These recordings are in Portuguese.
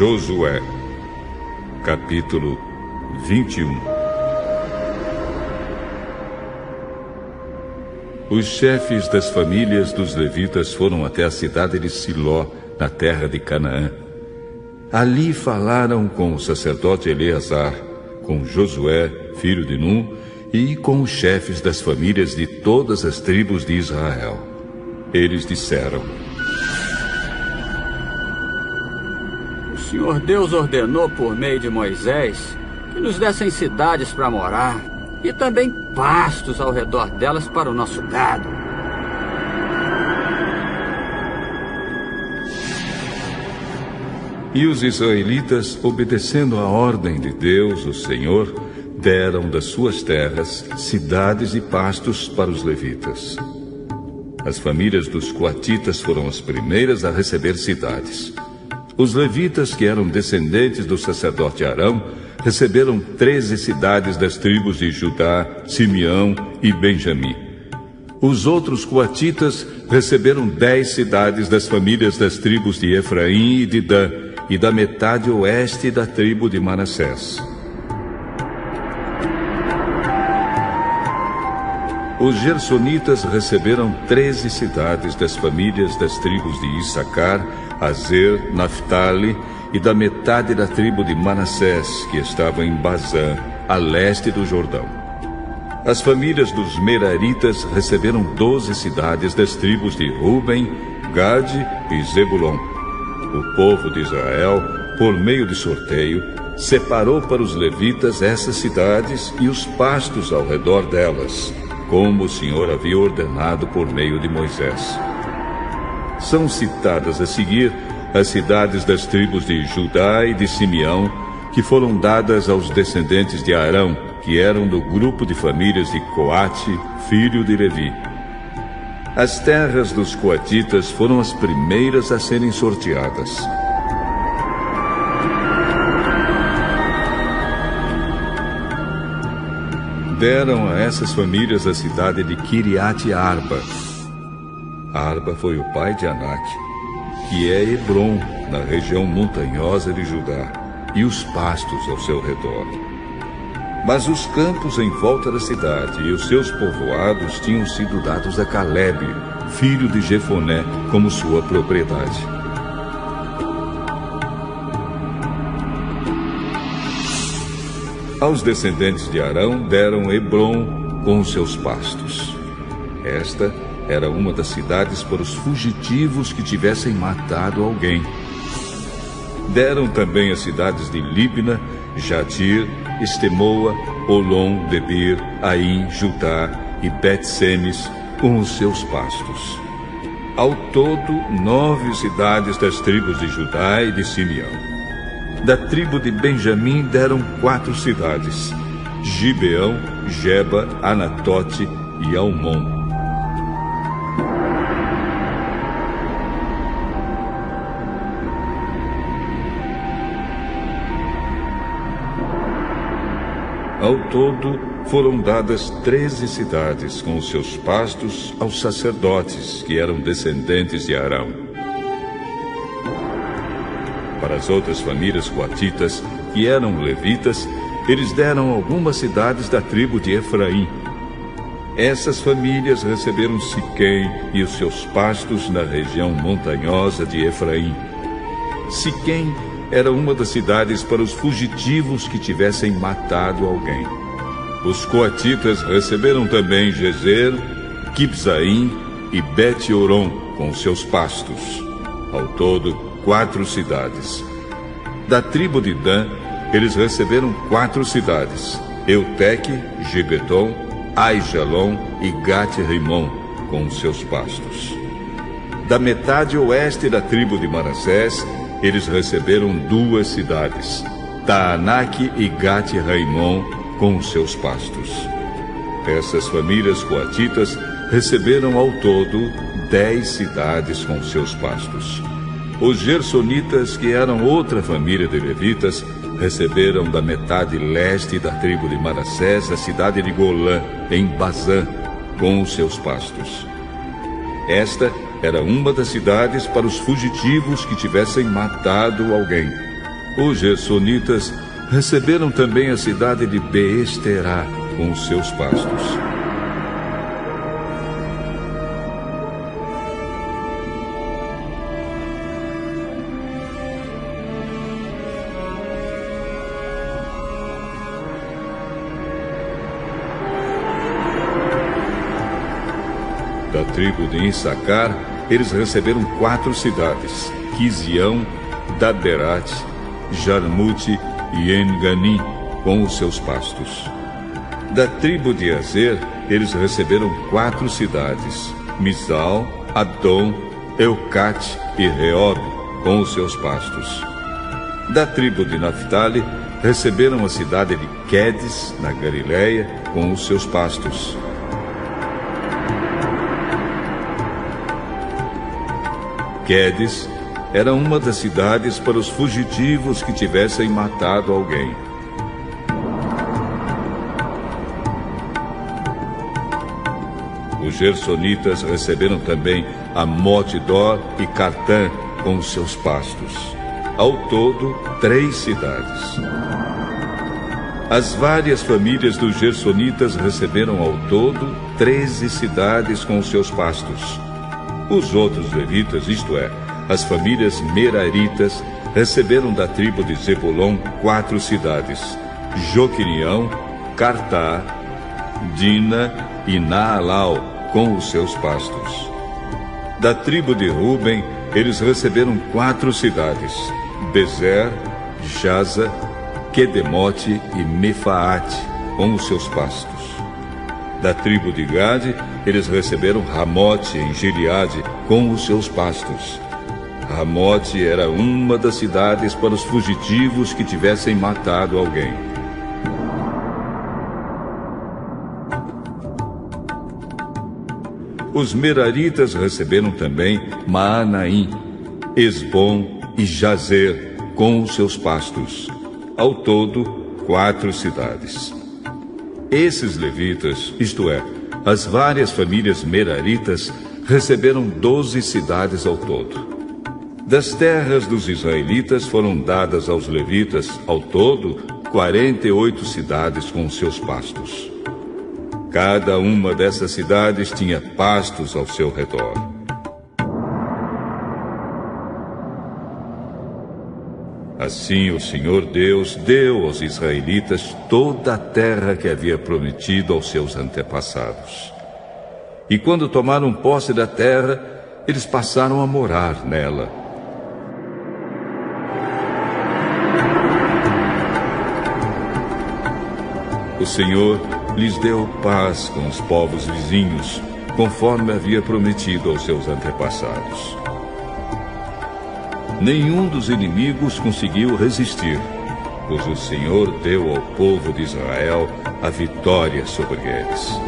Josué, capítulo 21. Os chefes das famílias dos levitas foram até a cidade de Siló, na terra de Canaã. Ali falaram com o sacerdote Eleazar, com Josué, filho de Num, e com os chefes das famílias de todas as tribos de Israel. Eles disseram: O Senhor Deus ordenou por meio de Moisés que nos dessem cidades para morar e também pastos ao redor delas para o nosso gado. E os israelitas, obedecendo a ordem de Deus, o Senhor, deram das suas terras cidades e pastos para os levitas. As famílias dos coatitas foram as primeiras a receber cidades. Os levitas, que eram descendentes do sacerdote Arão, receberam 13 cidades das tribos de Judá, Simeão e Benjamim. Os outros coatitas receberam 10 cidades das famílias das tribos de Efraim e de Dan, e da metade oeste da tribo de Manassés. Os gersonitas receberam 13 cidades das famílias das tribos de Issacar, Azer, Naftali e da metade da tribo de Manassés, que estava em Bazã, a leste do Jordão. As famílias dos meraritas receberam 12 cidades das tribos de Ruben, Gade e Zebulon. O povo de Israel, por meio de sorteio, separou para os levitas essas cidades e os pastos ao redor delas, como o Senhor havia ordenado por meio de Moisés. São citadas a seguir as cidades das tribos de Judá e de Simeão, que foram dadas aos descendentes de Arão, que eram do grupo de famílias de Coate, filho de Levi. As terras dos coatitas foram as primeiras a serem sorteadas. Deram a essas famílias a cidade de Kiriat Arba. Arba foi o pai de Anak, que é Hebron, na região montanhosa de Judá, e os pastos ao seu redor. Mas os campos em volta da cidade e os seus povoados tinham sido dados a Calebe, filho de Jefoné, como sua propriedade. Aos descendentes de Arão deram Hebron com os seus pastos. Esta era uma das cidades para os fugitivos que tivessem matado alguém. Deram também as cidades de Líbna, Jatir, Estemoa, Olom, Debir, Aim, Judá e Bet-Semes com os seus pastos. Ao todo, 9 cidades das tribos de Judá e de Simeão. Da tribo de Benjamim deram 4 cidades: Gibeão, Geba, Anatote e Almon. Ao todo, foram dadas 13 cidades com os seus pastos aos sacerdotes, que eram descendentes de Arão. Para as outras famílias coatitas, que eram levitas, eles deram algumas cidades da tribo de Efraim. Essas famílias receberam Siquém e os seus pastos na região montanhosa de Efraim. Siquém era uma das cidades para os fugitivos que tivessem matado alguém. Os coatitas receberam também Gezer, Kibzaim e Bet-Oron com seus pastos. Ao todo, 4 cidades. Da tribo de Dan, eles receberam 4 cidades: Euteque, Gibeton, Aijalon e Gat-Rimon com seus pastos. Da metade oeste da tribo de Manassés, eles receberam 2 cidades: Taanak e Gat-Rimon com os seus pastos. Essas famílias coatitas receberam ao todo 10 cidades com seus pastos. Os gersonitas, que eram outra família de levitas, receberam da metade leste da tribo de Manassés a cidade de Golã, em Bazã, com os seus pastos. Esta era uma das cidades para os fugitivos que tivessem matado alguém. Os gersonitas receberam também a cidade de Beesterá com os seus pastos. Da tribo de Issacar, eles receberam 4 cidades: Quizião, Daberat, Jarmute e En-Gani, com os seus pastos. Da tribo de Azer, eles receberam 4 cidades: Misal, Adom, Eucate e Reob, com os seus pastos. Da tribo de Naphtali, receberam a cidade de Quedes, na Galileia, com os seus pastos. Quedes era uma das cidades para os fugitivos que tivessem matado alguém. Os gersonitas receberam também Amot-Dor e Cartã com os seus pastos. Ao todo, 3 cidades. As várias famílias dos gersonitas receberam ao todo 13 cidades com os seus pastos. Os outros levitas, isto é, as famílias meraritas, receberam da tribo de Zebulon 4 cidades: Joquinião, Cartá, Dina e Naalau, com os seus pastos. Da tribo de Ruben, eles receberam 4 cidades: Bezer, Jaza, Quedemote e Mefaate, com os seus pastos. Da tribo de Gade, eles receberam Ramote em Gileade, com os seus pastos. Ramote era uma das cidades para os fugitivos que tivessem matado alguém. Os meraritas receberam também Maanaim, Esbom e Jazer, com os seus pastos. Ao todo, 4 cidades. Esses levitas, isto é, as várias famílias meraritas, receberam 12 cidades ao todo. Das terras dos israelitas foram dadas aos levitas, ao todo, 48 cidades com seus pastos. Cada uma dessas cidades tinha pastos ao seu redor. Assim o Senhor Deus deu aos israelitas toda a terra que havia prometido aos seus antepassados. E quando tomaram posse da terra, eles passaram a morar nela. O Senhor lhes deu paz com os povos vizinhos, conforme havia prometido aos seus antepassados. Nenhum dos inimigos conseguiu resistir, pois o Senhor deu ao povo de Israel a vitória sobre eles.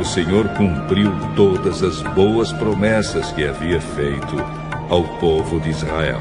O Senhor cumpriu todas as boas promessas que havia feito ao povo de Israel.